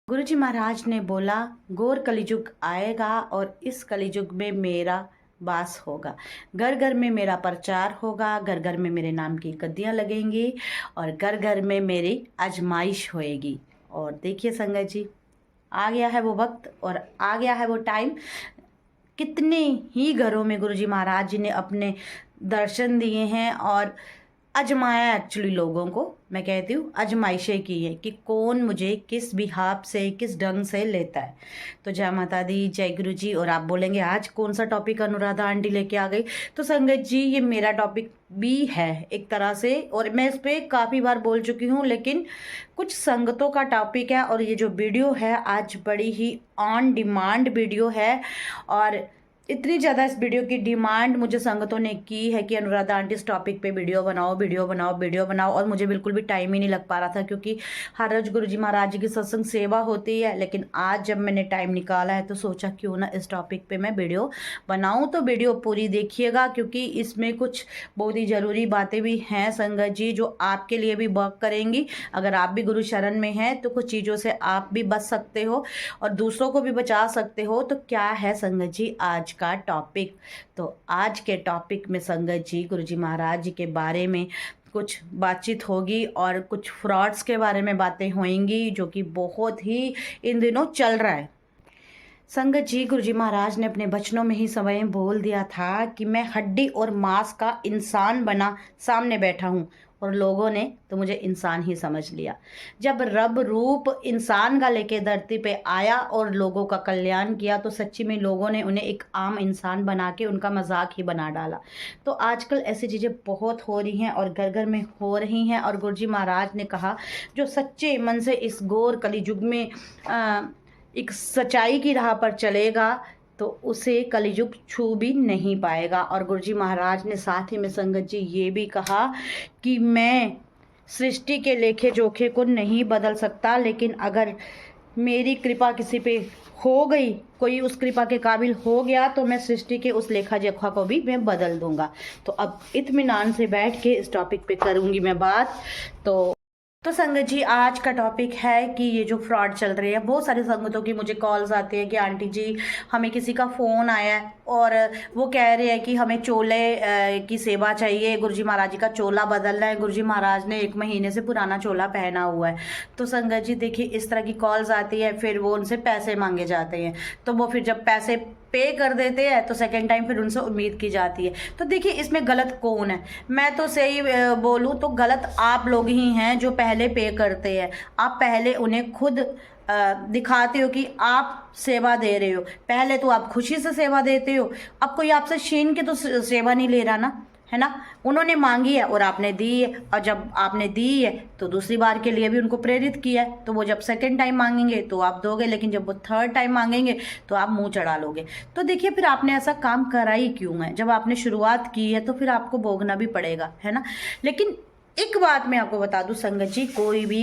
गुरुजी महाराज ने बोला, घोर कलियुग आएगा और इस कलियुग में मेरा वास होगा। घर घर में मेरा प्रचार होगा, घर घर में मेरे नाम की गद्दियाँ लगेंगी और घर घर में मेरी आजमाइश होएगी। और देखिए संगत जी, आ गया है वो वक्त और आ गया है वो टाइम। कितने ही घरों में गुरुजी महाराज जी ने अपने दर्शन दिए हैं और आजमाया। एक्चुअली लोगों को मैं कहती हूँ आजमाइशें की है कि कौन मुझे किस बिहाफ से किस ढंग से लेता है। तो जय माता दी, जय गुरु जी। और आप बोलेंगे आज कौन सा टॉपिक अनुराधा आंटी लेके आ गई। तो संगत जी, ये मेरा टॉपिक भी है एक तरह से, और मैं इस पर काफ़ी बार बोल चुकी हूँ, लेकिन कुछ संगतों का टॉपिक है। और ये जो वीडियो है आज बड़ी ही ऑन डिमांड वीडियो है और इतनी ज़्यादा इस वीडियो की डिमांड मुझे संगतों ने की है कि अनुराधा आंटी इस टॉपिक पे वीडियो बनाओ, वीडियो बनाओ, वीडियो बनाओ। और मुझे बिल्कुल भी टाइम ही नहीं लग पा रहा था, क्योंकि हर रोज गुरुजी महाराज जी की सत्संग सेवा होती है। लेकिन आज जब मैंने टाइम निकाला है तो सोचा क्यों ना इस टॉपिक पे मैं वीडियो बनाऊँ। तो वीडियो पूरी देखिएगा, क्योंकि इसमें कुछ बहुत ही ज़रूरी बातें भी हैं संगत जी, जो आपके लिए भी वर्क करेंगी। अगर आप भी गुरु शरण में हैं तो कुछ चीज़ों से आप भी बच सकते हो और दूसरों को भी बचा सकते हो। तो क्या है संगत जी आज का टॉपिक? तो आज के टॉपिक में संगत जी गुरुजी महाराज जी के बारे में कुछ बातचीत होगी और कुछ फ्रॉड्स के बारे में बातें होंगी, जो कि बहुत ही इन दिनों चल रहा है। संगत जी, गुरुजी महाराज ने अपने बचनों में ही स्वयं बोल दिया था कि मैं हड्डी और मांस का इंसान बना सामने बैठा हूँ, और लोगों ने तो मुझे इंसान ही समझ लिया। जब रब रूप इंसान का लेके धरती पे आया और लोगों का कल्याण किया, तो सच्ची में लोगों ने उन्हें एक आम इंसान बना के उनका मजाक ही बना डाला। तो आजकल ऐसी चीज़ें बहुत हो रही हैं और घर घर में हो रही हैं। और गुरुजी महाराज ने कहा, जो सच्चे मन से इस घोर कलियुग में एक सच्चाई की राह पर चलेगा तो उसे कलियुग छू भी नहीं पाएगा। और गुरुजी महाराज ने साथ ही में संगत जी ये भी कहा कि मैं सृष्टि के लेखे जोखे को नहीं बदल सकता, लेकिन अगर मेरी कृपा किसी पे हो गई, कोई उस कृपा के काबिल हो गया, तो मैं सृष्टि के उस लेखा जोखा को भी मैं बदल दूंगा। तो अब इत्मीनान से बैठ के इस टॉपिक पे करूंगी मैं बात। तो संगत जी, आज का टॉपिक है कि ये जो फ्रॉड चल रही है, बहुत सारे संगतों की मुझे कॉल्स आती है कि आंटी जी हमें किसी का फ़ोन आया है और वो कह रहे हैं कि हमें चोले की सेवा चाहिए, गुरुजी महाराज जी का चोला बदलना है, गुरुजी महाराज ने 1 महीने से पुराना चोला पहना हुआ है। तो संगत जी देखिए, इस तरह की कॉल्स आती है, फिर वो उनसे पैसे मांगे जाते हैं। तो वो फिर जब पैसे पे कर देते हैं तो सेकेंड टाइम फिर उनसे उम्मीद की जाती है। तो देखिए, इसमें गलत कौन है? मैं तो सही बोलूँ तो गलत आप लोग ही हैं जो पहले पे करते हैं। आप पहले उन्हें खुद दिखाते हो कि आप सेवा दे रहे हो। पहले तो आप खुशी से सेवा देते हो, अब कोई आपसे छीन के तो सेवा नहीं ले रहा ना, है ना। उन्होंने मांगी है और आपने दी है, और जब आपने दी है तो दूसरी बार के लिए भी उनको प्रेरित किया है। तो वो जब सेकंड टाइम मांगेंगे तो आप दोगे, लेकिन जब वो थर्ड टाइम मांगेंगे तो आप मुंह चढ़ा लोगे। तो देखिए, फिर आपने ऐसा काम करा ही क्यों है? जब आपने शुरुआत की है तो फिर आपको भोगना भी पड़ेगा, है ना। लेकिन एक बात मैं आपको बता दूं संगत जी, कोई भी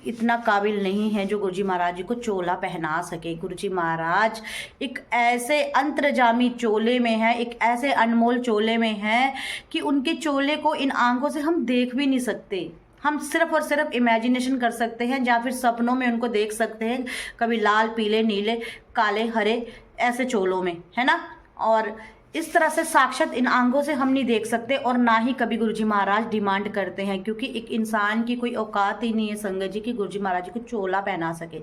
इतना काबिल नहीं है जो गुरुजी महाराज जी को चोला पहना सके। गुरुजी महाराज एक ऐसे अंतर्जामी चोले में है, एक ऐसे अनमोल चोले में है कि उनके चोले को इन आंखों से हम देख भी नहीं सकते। हम सिर्फ और सिर्फ इमेजिनेशन कर सकते हैं, या फिर सपनों में उनको देख सकते हैं, कभी लाल, पीले, नीले, काले, हरे ऐसे चोलों में, है ना। और इस तरह से साक्षात इन आंखों से हम नहीं देख सकते, और ना ही कभी गुरुजी महाराज डिमांड करते हैं, क्योंकि एक इंसान की कोई औकात ही नहीं है संगत जी कि गुरुजी महाराज जी को चोला पहना सके।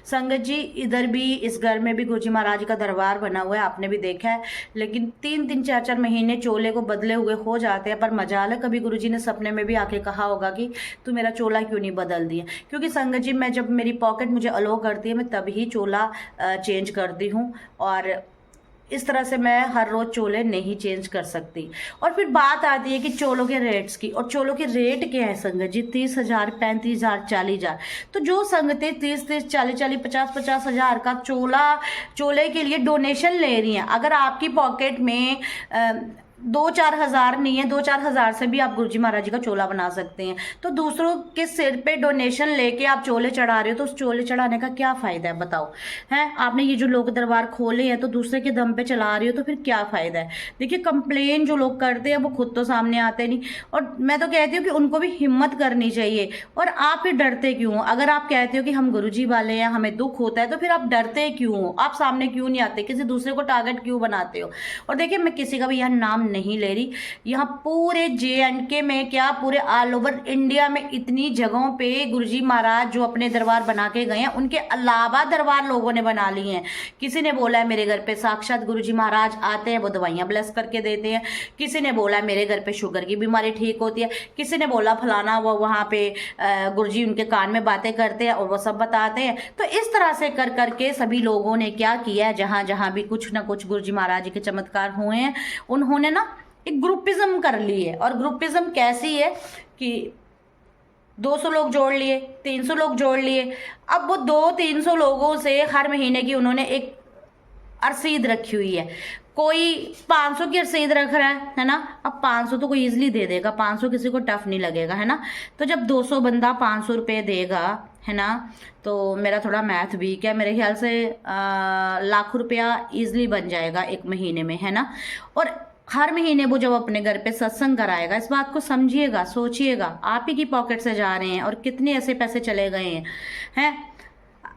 संगत जी, इधर भी इस घर में भी गुरुजी महाराज जी का दरबार बना हुआ है, आपने भी देखा है। लेकिन 3-3, 4-4 महीने चोले को बदले हुए हो जाते हैं, पर मजाल है कभी गुरुजी ने सपने में भी आके कहा होगा कि तू मेरा चोला क्यों नहीं बदल दिया। क्योंकि संगत जी, मैं जब मेरी पॉकेट मुझे अलो करती है, मैं तभी चोला चेंज करती हूँ, और इस तरह से मैं हर रोज़ चोले नहीं चेंज कर सकती। और फिर बात आती है कि चोलों के रेट्स की, और चोलों के रेट क्या है संगत जी? 30,000, 35,000, 40,000। तो जो संगतें 30-30, 40-40, 50-50 हज़ार का चोले के लिए डोनेशन ले रही हैं, अगर आपकी पॉकेट में 2-4 हज़ार नहीं है, 2-4 हज़ार से भी आप गुरुजी महाराज जी का चोला बना सकते हैं। तो दूसरों के सिर पे डोनेशन लेके आप चोले चढ़ा रहे हो, तो उस चोले चढ़ाने का क्या फ़ायदा है बताओ। हैं, आपने ये जो लोक दरबार खोले हैं तो दूसरे के दम पे चला रही हो, तो फिर क्या फ़ायदा है। देखिए, कंप्लेन जो लोग करते हैं वो खुद तो सामने आते नहीं, और मैं तो कहती हूँ कि उनको भी हिम्मत करनी चाहिए। और आप ही डरते क्यों हो? अगर आप कहते हो कि हम गुरुजी वाले हैं, हमें दुख होता है, तो फिर आप डरते क्यों हो? आप सामने क्यों नहीं आते? किसी दूसरे को टारगेट क्यों बनाते हो? और देखिए, मैं किसी का भी यहाँ नाम नहीं ले रही, यहाँ पूरे JNK में क्या, पूरे ऑल ओवर इंडिया में इतनी जगहों पे गुरुजी महाराज जो अपने दरबार बना के गए हैं, उनके अलावा दरबार लोगों ने बना लिए हैं। किसी ने बोला है मेरे घर पे साक्षात गुरुजी महाराज आते हैं, वो दवाइयाँ ब्लेस करके देते हैं। किसी ने बोला है मेरे घर पे शुगर की बीमारी ठीक होती है। किसी ने बोला फलाना वो वहाँ पे गुरुजी उनके कान में बातें करते हैं और वो सब बताते हैं। तो इस तरह से कर करके सभी लोगों ने क्या किया है, जहाँ जहाँ भी कुछ ना कुछ गुरुजी महाराज जी के चमत्कार हुए हैं, उन्होंने ना एक ग्रुपिज्म कर ली है। और ग्रुपिज्म कैसी है कि 200 लोग जोड़ लिए, 300 लोग जोड़ लिए। अब वो 200-300 लोगों से हर महीने की उन्होंने एक रसीद रखी हुई है। कोई 500 की रसीद रख रहा है ना। अब 500 तो कोई इजीली दे देगा, 500 किसी को टफ नहीं लगेगा, है ना। तो जब 200 बंदा 500 रुपये देगा, है ना, तो मेरा थोड़ा मैथ वीक है, मेरे ख्याल से लाख रुपया ईजिली बन जाएगा एक महीने में, है ना। और हर महीने वो जब अपने घर पे सत्संग कराएगा, इस बात को समझिएगा, सोचिएगा, आप ही की पॉकेट से जा रहे हैं और कितने ऐसे पैसे चले गए हैं।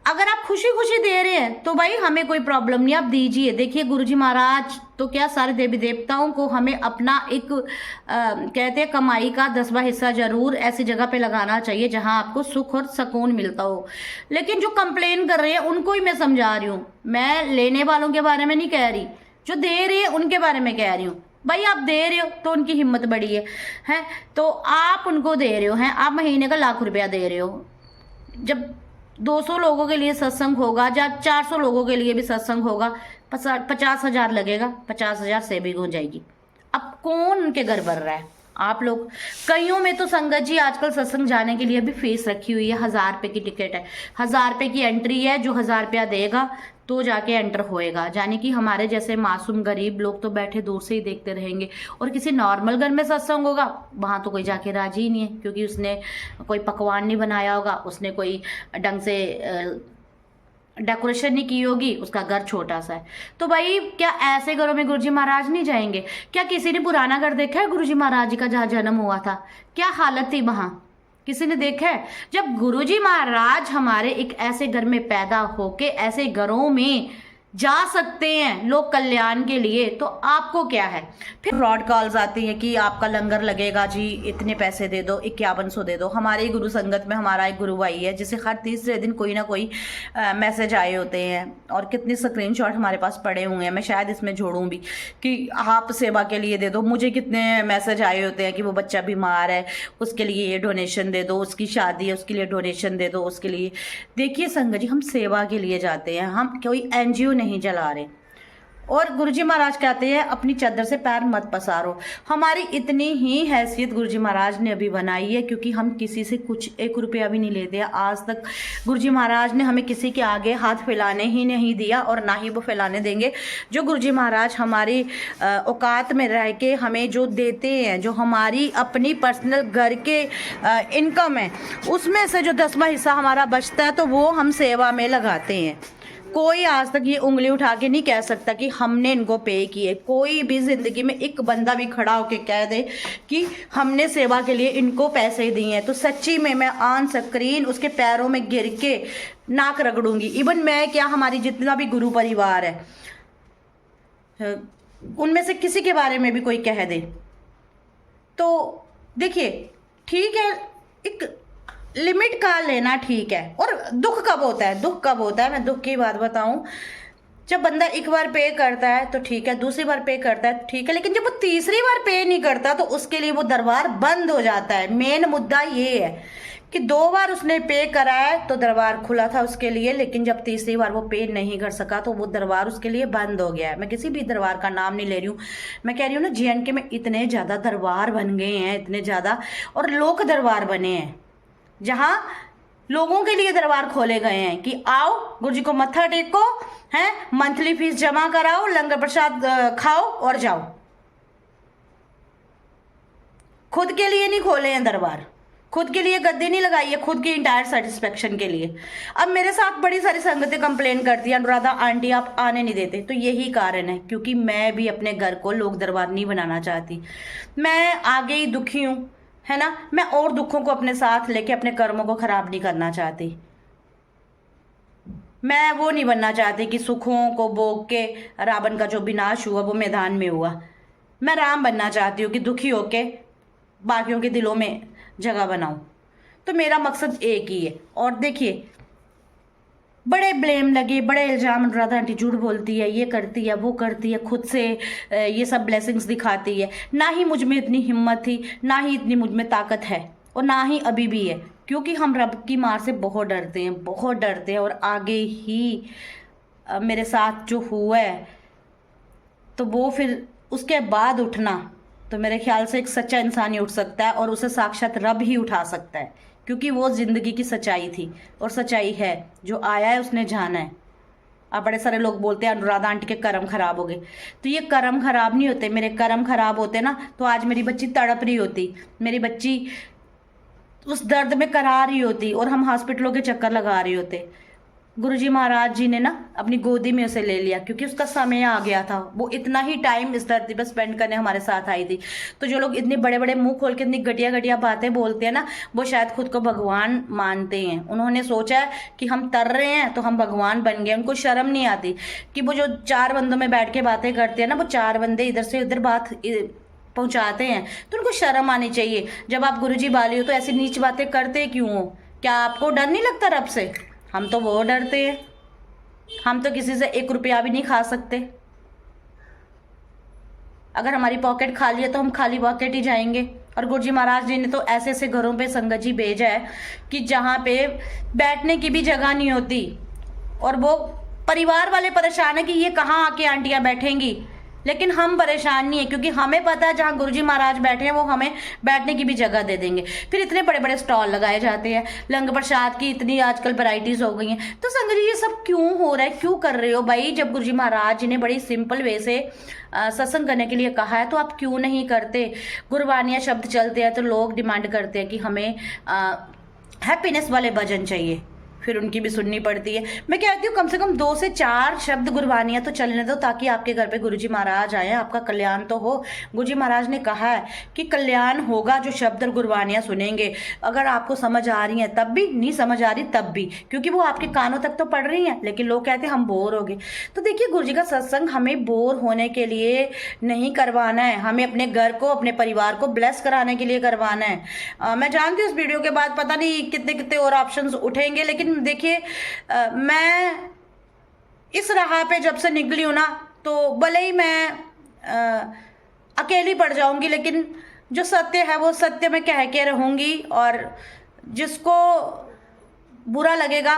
अगर आप खुशी खुशी दे रहे हैं तो भाई हमें कोई प्रॉब्लम नहीं, आप दीजिए। देखिए, गुरुजी महाराज तो क्या, सारे देवी देवताओं को हमें अपना एक कहते हैं कमाई का 10वां हिस्सा जरूर ऐसी जगह पे लगाना चाहिए जहां आपको सुख और सुकून मिलता हो। लेकिन जो कंप्लेन कर रहे हैं उनको ही मैं समझा रही हूँ, मैं लेने वालों के बारे में नहीं कह रही, जो दे रहे हैं उनके बारे में कह रही हूँ। भाई आप दे रहे हो तो उनकी हिम्मत बड़ी है, तो आप उनको दे रहे हो, हैं, आप महीने का लाख रुपया दे रहे हो। जब 200 लोगों के लिए सत्संग होगा या 400 लोगों के लिए भी सत्संग होगा, 50,000 लगेगा, 50,000 सेविंग हो जाएगी। अब कौन उनके घर भर रहा है? आप लोग। कईयों में तो संगत जी आजकल सत्संग जाने के लिए भी फीस रखी हुई है, 1000 रुपये की टिकट है, 1000 रुपये की एंट्री है। जो 1000 रुपया देगा तो जाके एंटर होएगा। यानी कि हमारे जैसे मासूम गरीब लोग तो बैठे दूर से ही देखते रहेंगे। और किसी नॉर्मल घर में सत्संग होगा, वहाँ तो कोई जाके राजी ही नहीं है, क्योंकि उसने कोई पकवान नहीं बनाया होगा, उसने कोई ढंग से डेकोरेशन नहीं की होगी, उसका घर छोटा सा है। तो भाई क्या ऐसे घरों में गुरुजी महाराज नहीं जाएंगे? क्या किसी ने पुराना घर देखा है गुरुजी महाराज जी का जहाँ जन्म हुआ था? क्या हालत थी वहाँ? किसी ने देखा है? जब गुरुजी महाराज हमारे एक ऐसे घर में पैदा होके ऐसे घरों में जा सकते हैं लोक कल्याण के लिए, तो आपको क्या है? फिर फ्रॉड कॉल्स आती हैं कि आपका लंगर लगेगा जी, इतने पैसे दे दो, 5100 दे दो। हमारे गुरु संगत में हमारा एक गुरु भाई है जिसे हर तीसरे दिन कोई ना कोई मैसेज आए होते हैं, और कितने स्क्रीनशॉट हमारे पास पड़े हुए हैं। मैं शायद इसमें जोड़ूँ भी कि आप सेवा के लिए दे दो। मुझे कितने मैसेज आए होते हैं कि वो बच्चा बीमार है, उसके लिए ये डोनेशन दे दो, उसकी शादी है उसके लिए डोनेशन दे दो, उसके लिए। देखिए संगत जी, हम सेवा के लिए जाते हैं, हम कोई NGO नहीं चला रहे। और गुरुजी महाराज कहते हैं अपनी चादर से पैर मत पसारो। हमारी इतनी ही हैसियत गुरुजी महाराज ने अभी बनाई है, क्योंकि हम किसी से कुछ 1 रुपया भी नहीं लेते हैं। आज तक गुरुजी महाराज ने हमें किसी के आगे हाथ फैलाने ही नहीं दिया, और ना ही वो फैलाने देंगे। जो गुरुजी महाराज हमारी औकात में रह के हमें जो देते हैं, जो हमारी अपनी पर्सनल घर के इनकम है, उसमें से जो 10वां हिस्सा हमारा बचता है, तो वो हम सेवा में लगाते हैं। कोई आज तक ये उंगली उठा के नहीं कह सकता कि हमने इनको पे किए। कोई भी जिंदगी में एक बंदा भी खड़ा होके कह दे कि हमने सेवा के लिए इनको पैसे दिए हैं, तो सच्ची में मैं ऑन स्क्रीन उसके पैरों में गिर के नाक रगड़ूंगी। इवन मैं क्या, हमारी जितना भी गुरु परिवार है उनमें से किसी के बारे में भी कोई कह दे, तो देखिए ठीक है, एक लिमिट का लेना ठीक है। और दुख कब होता है? दुख कब होता है? मैं दुख की बात बताऊं, जब बंदा एक बार पे करता है तो ठीक है, दूसरी बार पे करता है ठीक है, लेकिन जब वो तीसरी बार पे नहीं करता तो उसके लिए वो दरबार बंद हो जाता है। मेन मुद्दा ये है कि 2 बार उसने पे करा है तो दरबार खुला था उसके लिए, लेकिन जब तीसरी बार वो पे नहीं कर सका तो वो दरबार उसके लिए बंद हो गया है। मैं किसी भी दरबार का नाम नहीं ले रही हूँ, मैं कह रही हूँ ना, JNK में इतने ज़्यादा दरबार बन गए हैं, इतने ज़्यादा, और लोक दरबार बने हैं जहाँ लोगों के लिए दरबार खोले गए हैं कि आओ गुरुजी को मत्था टेको, हैं, मंथली फीस जमा कराओ, लंगर प्रसाद खाओ और जाओ। खुद के लिए नहीं खोले हैं दरबार, खुद के लिए गद्दी नहीं लगाई है, खुद की इंटायर सेटिस्फेक्शन के लिए। अब मेरे साथ बड़ी सारी संगतें कंप्लेन करती हैं, अनुराधा आंटी आप आने नहीं देते, तो यही कारण है, क्योंकि मैं भी अपने घर को लोक दरबार नहीं बनाना चाहती। मैं आगे ही दुखी हूँ, है ना, मैं और दुखों को अपने साथ लेके अपने कर्मों को खराब नहीं करना चाहती। मैं वो नहीं बनना चाहती कि सुखों को भोग के रावण का जो विनाश हुआ वो मैदान में हुआ। मैं राम बनना चाहती हूँ कि दुखी होके बाकियों के दिलों में जगह बनाऊं। तो मेरा मकसद एक ही है। और देखिए, बड़े ब्लेम लगे, बड़े इल्ज़ाम, अनुराधा आंटी झूठ बोलती है, ये करती है, वो करती है, खुद से ये सब ब्लेसिंग्स दिखाती है। ना ही मुझ में इतनी हिम्मत थी, ना ही इतनी मुझ में ताकत है, और ना ही अभी भी है, क्योंकि हम रब की मार से बहुत डरते हैं, बहुत डरते हैं। और आगे ही मेरे साथ जो हुआ है, तो वो फिर उसके बाद उठना, तो मेरे ख्याल से एक सच्चा इंसान ही उठ सकता है, और उसे साक्षात रब ही उठा सकता है, क्योंकि वो ज़िंदगी की सच्चाई थी और सच्चाई है। जो आया है उसने जाना है। अब बड़े सारे लोग बोलते हैं अनुराधा आंटी के कर्म खराब हो गए, तो ये कर्म खराब नहीं होते। मेरे कर्म खराब होते ना, तो आज मेरी बच्ची तड़प रही होती, मेरी बच्ची उस दर्द में करा रही होती, और हम हॉस्पिटलों के चक्कर लगा रहे होते। गुरुजी महाराज जी ने ना अपनी गोदी में उसे ले लिया, क्योंकि उसका समय आ गया था। वो इतना ही टाइम इस धरती पर स्पेंड करने हमारे साथ आई थी। तो जो लोग इतने बड़े बड़े मुंह खोल के इतनी घटिया घटिया बातें बोलते हैं ना, वो शायद खुद को भगवान मानते हैं। उन्होंने सोचा है कि हम तर रहे हैं तो हम भगवान बन गए। उनको शर्म नहीं आती कि वो जो 4 बंदों में बैठ के बातें करते हैं ना, वो 4 बंदे इधर से उधर बात पहुंचाते हैं, तो उनको शर्म आनी चाहिए। जब आप गुरुजी वाली हो तो ऐसी नीच बातें करते क्यों हो? क्या आपको डर नहीं लगता रब से? हम तो वो डरते हैं। हम तो किसी से 1 रुपया भी नहीं खा सकते। अगर हमारी पॉकेट खाली है तो हम खाली पॉकेट ही जाएंगे। और गुरुजी महाराज जी ने तो ऐसे ऐसे घरों पे संगत जी भेजा है कि जहाँ पे बैठने की भी जगह नहीं होती, और वो परिवार वाले परेशान है कि ये कहाँ आके आंटियाँ बैठेंगी। लेकिन हम परेशान नहीं है, क्योंकि हमें पता है जहाँ गुरुजी महाराज बैठे हैं वो हमें बैठने की भी जगह दे देंगे। फिर इतने बड़े बड़े स्टॉल लगाए जाते हैं, लंगर प्रसाद की इतनी आजकल वैरायटीज हो गई हैं। तो संगत जी ये सब क्यों हो रहा है, क्यों कर रहे हो भाई? जब गुरुजी महाराज जी ने बड़ी सिंपल वे से सत्संग करने के लिए कहा है, तो आप क्यों नहीं करते? गुरबानियाँ शब्द चलते हैं तो लोग डिमांड करते हैं कि हमें हैप्पीनेस वाले भजन चाहिए, फिर उनकी भी सुननी पड़ती है। मैं कहती हूँ कम से कम 2 से 4 शब्द गुरबानियाँ तो चलने दो, ताकि आपके घर पे गुरुजी महाराज आए, आपका कल्याण तो हो। गुरुजी महाराज ने कहा है कि कल्याण होगा जो शब्द और गुरबानियाँ सुनेंगे। अगर आपको समझ आ रही हैं तब भी, नहीं समझ आ रही तब भी, क्योंकि वो आपके कानों तक तो पड़ रही हैं। लेकिन लोग कहते हैं हम बोर हो गए। तो देखिए, गुरुजी का सत्संग हमें बोर होने के लिए नहीं करवाना है, हमें अपने घर को, अपने परिवार को ब्लेस कराने के लिए करवाना है। मैं जानती हूँ इस वीडियो के बाद पता नहीं कितने कितने और ऑप्शन उठेंगे, लेकिन देखिए मैं इस राह पे जब से निकली हूं ना, तो भले ही मैं अकेली पड़ जाऊंगी, लेकिन जो सत्य है वो सत्य में कह के रहूंगी। और जिसको बुरा लगेगा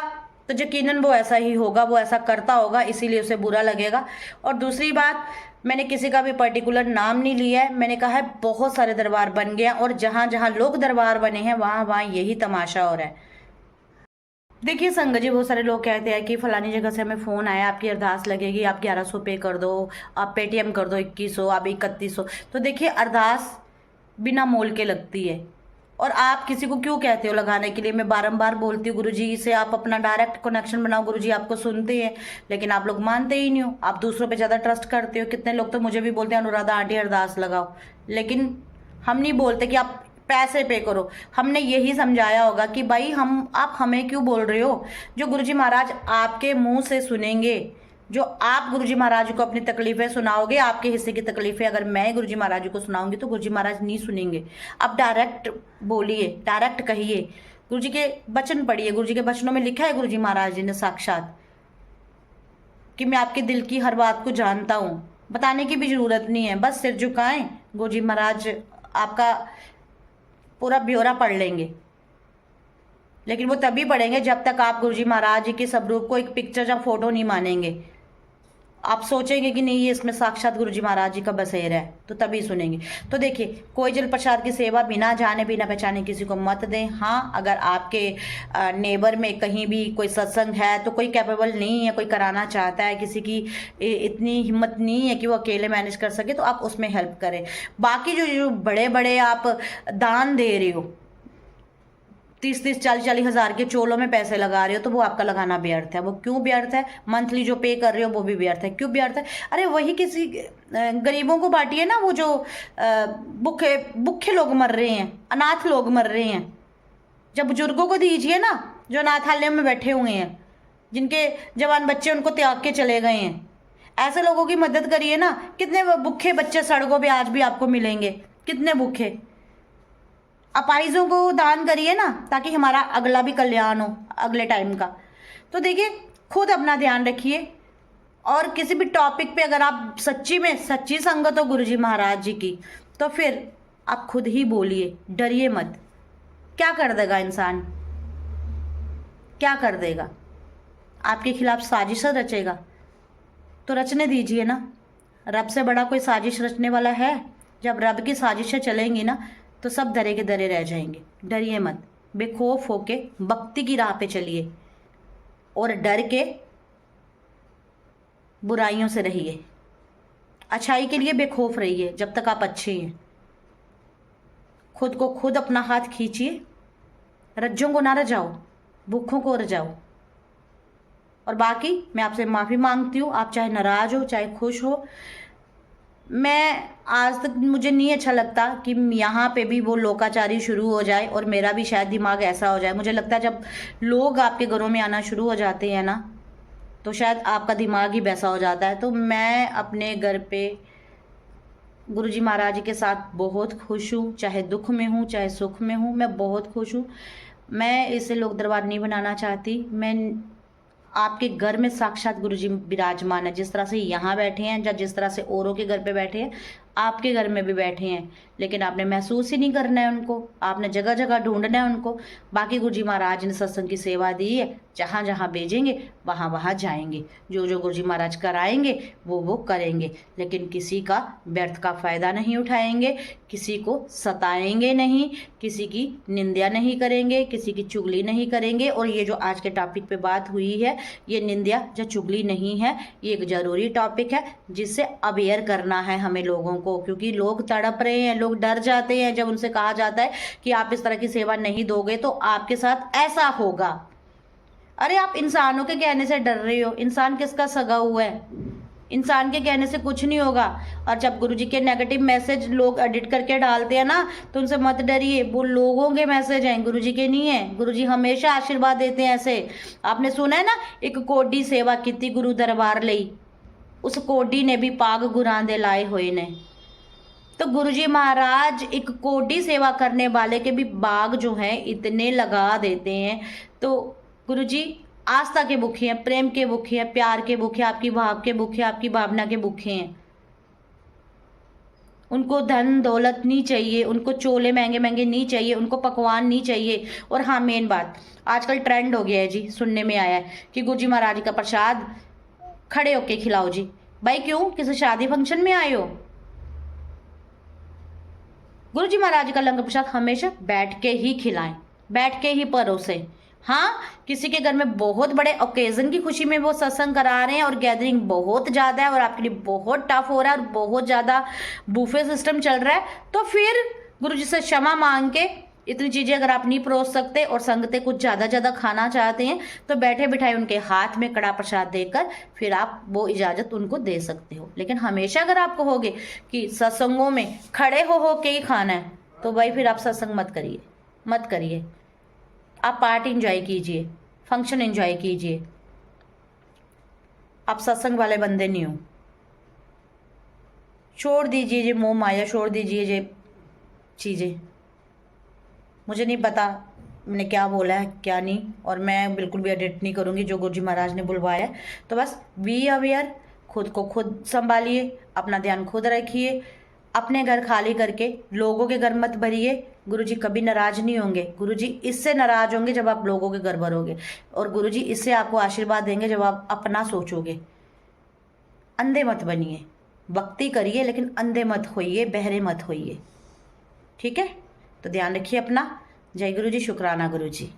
तो यकीनन वो ऐसा ही होगा, वो ऐसा करता होगा, इसीलिए उसे बुरा लगेगा। और दूसरी बात, मैंने किसी का भी पर्टिकुलर नाम नहीं लिया है। मैंने कहा है बहुत सारे दरबार बन गए हैं, और जहाँ जहाँ लोग दरबार बने हैं वहाँ वहाँ यही तमाशा हो रहा है। देखिए संगत जी, बहुत सारे लोग कहते हैं कि फलानी जगह से हमें फ़ोन आया, आपकी अरदास लगेगी, आप 1100 पे कर दो, आप पेटीएम कर दो 2100, आप 3100। तो देखिए, अरदास बिना मोल के लगती है, और आप किसी को क्यों कहते हो लगाने के लिए? मैं बारंबार बोलती हूँ गुरुजी से आप अपना डायरेक्ट कनेक्शन बनाओ, गुरुजी आपको सुनते हैं। लेकिन आप लोग मानते ही नहीं हो, आप दूसरों पे ज़्यादा ट्रस्ट करते हो। कितने लोग तो मुझे भी बोलते हैं अनुराधा आंटी अरदास लगाओ, लेकिन हम नहीं बोलते कि आप पैसे पे करो। हमने यही समझाया होगा कि भाई आप हमें क्यों बोल रहे हो? जो गुरुजी महाराज आपके मुंह से सुनेंगे, जो आप गुरुजी महाराज को अपनी तकलीफें सुनाओगे, आपके हिस्से की तकलीफें अगर मैं गुरुजी महाराज को सुनाऊंगी तो गुरुजी महाराज नहीं सुनेंगे। आप डायरेक्ट बोलिए, डायरेक्ट कहिए, गुरुजी के वचन पढ़िए। गुरुजी के वचनों में लिखा है, गुरुजी महाराज जी ने साक्षात, कि मैं आपके दिल की हर बात को जानता हूँ। बताने की भी जरूरत नहीं है, बस सिर झुकाएं, गुरुजी महाराज आपका पूरा ब्यौरा पढ़ लेंगे। लेकिन वो तभी पढ़ेंगे जब तक आप गुरुजी महाराज जी के स्वरूप को एक पिक्चर या फोटो नहीं मानेंगे। आप सोचेंगे कि नहीं ये इसमें साक्षात गुरुजी महाराज जी का बसेरा है, तो तभी सुनेंगे। तो देखिए, कोई जल प्रसाद की सेवा बिना जाने बिना पहचाने किसी को मत दें। हाँ, अगर आपके नेबर में कहीं भी कोई सत्संग है, तो कोई कैपेबल नहीं है, कोई कराना चाहता है, किसी की इतनी हिम्मत नहीं है कि वो अकेले मैनेज कर सके, तो आप उसमें हेल्प करें। बाकी जो बड़े बड़े आप दान दे रहे हो, 30-30, 40-40 हज़ार के चोलों में पैसे लगा रहे हो, तो वो आपका लगाना व्यर्थ है। वो क्यों व्यर्थ है? मंथली जो पे कर रहे हो वो भी व्यर्थ है। क्यों व्यर्थ है? अरे वही किसी गरीबों को बांटिए ना, वो जो भूखे भूखे लोग मर रहे हैं, अनाथ लोग मर रहे हैं। जब बुजुर्गों को दीजिए ना, जो अनाथालय में बैठे हुए हैं, जिनके जवान बच्चे उनको त्याग के चले गए हैं, ऐसे लोगों की मदद करिए ना। कितने भूखे बच्चे सड़कों पे आज भी आपको मिलेंगे, कितने भूखे। अपाइजों को दान करिए ना, ताकि हमारा अगला भी कल्याण हो अगले टाइम का। तो देखिए, खुद अपना ध्यान रखिए। और किसी भी टॉपिक पे अगर आप सच्ची में सच्ची संगत हो गुरुजी महाराज जी की, तो फिर आप खुद ही बोलिए, डरिए मत। क्या कर देगा इंसान? क्या कर देगा? आपके खिलाफ साजिश रचेगा तो रचने दीजिए ना। रब से बड़ा कोई साजिश रचने वाला है? जब रब की साजिशें चलेंगी ना, तो सब डरे के डरे रह जाएंगे। डरिए मत, बेखौफ होके भक्ति की राह पे चलिए और डर के बुराइयों से रहिए। अच्छाई के लिए बेखौफ रहिए जब तक आप अच्छे हैं। खुद को खुद अपना हाथ खींचिए, रज्जों को ना रजाओ, भूखों को रजाओ। और बाकी मैं आपसे माफ़ी मांगती हूँ, आप चाहे नाराज हो चाहे खुश हो। मैं आज तक मुझे नहीं अच्छा लगता कि यहाँ पे भी वो लोकाचारी शुरू हो जाए और मेरा भी शायद दिमाग ऐसा हो जाए। मुझे लगता है जब लोग आपके घरों में आना शुरू हो जाते हैं ना, तो शायद आपका दिमाग ही वैसा हो जाता है। तो मैं अपने घर पे गुरुजी महाराज जी के साथ बहुत खुश हूँ, चाहे दुख में हूँ चाहे सुख में हूँ, मैं बहुत खुश हूँ। मैं इसे लोक दरबार नहीं बनाना चाहती। मैं आपके घर में साक्षात गुरुजी विराजमान है। जिस तरह से यहाँ बैठे हैं या जिस तरह से औरों के घर पे बैठे हैं, आपके घर में भी बैठे हैं, लेकिन आपने महसूस ही नहीं करना है उनको। आपने जगह जगह ढूंढना है उनको। बाकी गुरुजी महाराज ने सत्संग की सेवा दी है, जहाँ जहाँ भेजेंगे वहाँ वहाँ जाएंगे। जो जो गुरुजी महाराज कराएंगे वो करेंगे, लेकिन किसी का व्यर्थ का फ़ायदा नहीं उठाएंगे, किसी को सताएंगे नहीं, किसी की निंदा नहीं करेंगे, किसी की चुगली नहीं करेंगे। और ये जो आज के टॉपिक पे बात हुई है, ये निंदा या चुगली नहीं है, ये एक ज़रूरी टॉपिक है जिससे अवेयर करना है हमें लोगों को। क्योंकि लोग तड़प रहे हैं, लोग डर जाते हैं जब उनसे कहा जाता है कि आप इस तरह की सेवा नहीं दोगे तो आपके साथ ऐसा होगा। अरे आप इंसानों के कहने से डर रहे हो। इंसान किसका सगा हुआ है? इंसान के कहने से कुछ नहीं होगा। और जब गुरुजी के नेगेटिव मैसेज लोग एडिट करके डालते हैं ना, तो उनसे मत डरिए, वो लोगों के मैसेज हैं, गुरुजी के नहीं है। गुरुजी हमेशा आशीर्वाद देते हैं ऐसे। आपने सुना है ना, एक कोडी सेवा की गुरु दरबार लई, उस कोडी ने भी पाग गुरांदे लाए हुए ने। तो गुरुजी महाराज एक कोडी सेवा करने वाले के भी बाग जो हैं इतने लगा देते हैं। तो गुरुजी आस्था के भूखे हैं, प्रेम के भूखे हैं, प्यार के भूखे, आपकी भाव के भूखे, आपकी भावना के भूखे हैं। उनको धन दौलत नहीं चाहिए, उनको चोले महंगे महंगे नहीं चाहिए, उनको पकवान नहीं चाहिए। और हाँ, मेन बात, आजकल ट्रेंड हो गया है जी, सुनने में आया है कि गुरुजी महाराज का प्रसाद खड़े होके खिलाओ जी। भाई क्यों? किसी शादी फंक्शन में आए हो? गुरुजी महाराज का लंगर प्रसाद हमेशा बैठ के ही खिलाएं, बैठ के ही परोसें। हाँ, किसी के घर में बहुत बड़े ओकेजन की खुशी में वो सत्संग करा रहे हैं और गैदरिंग बहुत ज़्यादा है और आपके लिए बहुत टफ हो रहा है और बहुत ज़्यादा बूफे सिस्टम चल रहा है, तो फिर गुरुजी से क्षमा मांग के इतनी चीज़ें अगर आप नहीं परोस सकते और संगतें कुछ ज़्यादा खाना चाहते हैं, तो बैठे बिठाए उनके हाथ में कड़ा प्रसाद देकर फिर आप वो इजाज़त उनको दे सकते हो। लेकिन हमेशा अगर आप कहोगे कि सत्संगों में खड़े हो के ही खाना है, तो भाई फिर आप सत्संग मत करिए, मत करिए। आप पार्टी एंजॉय कीजिए, फंक्शन एंजॉय कीजिए। आप सत्संग वाले बंदे नहीं हो। छोड़ दीजिए ये मोह माया, छोड़ दीजिए ये चीज़ें। मुझे नहीं पता मैंने क्या बोला है क्या नहीं, और मैं बिल्कुल भी एडिट नहीं करूँगी जो गुरुजी महाराज ने बुलवाया है। तो बस बी अवेयर, खुद को खुद संभालिए, अपना ध्यान खुद रखिए, अपने घर खाली करके लोगों के घर मत भरिए। गुरुजी कभी नाराज नहीं होंगे। गुरुजी इससे नाराज होंगे जब आप लोगों के घर भरोगे, और गुरुजी इससे आपको आशीर्वाद देंगे जब आप अपना सोचोगे। अंधे मत बनिए, भक्ति करिए लेकिन अंधे मत होइए, बहरे मत होइए। ठीक है, तो ध्यान रखिए अपना। जय गुरु जी, शुक्राना गुरु जी।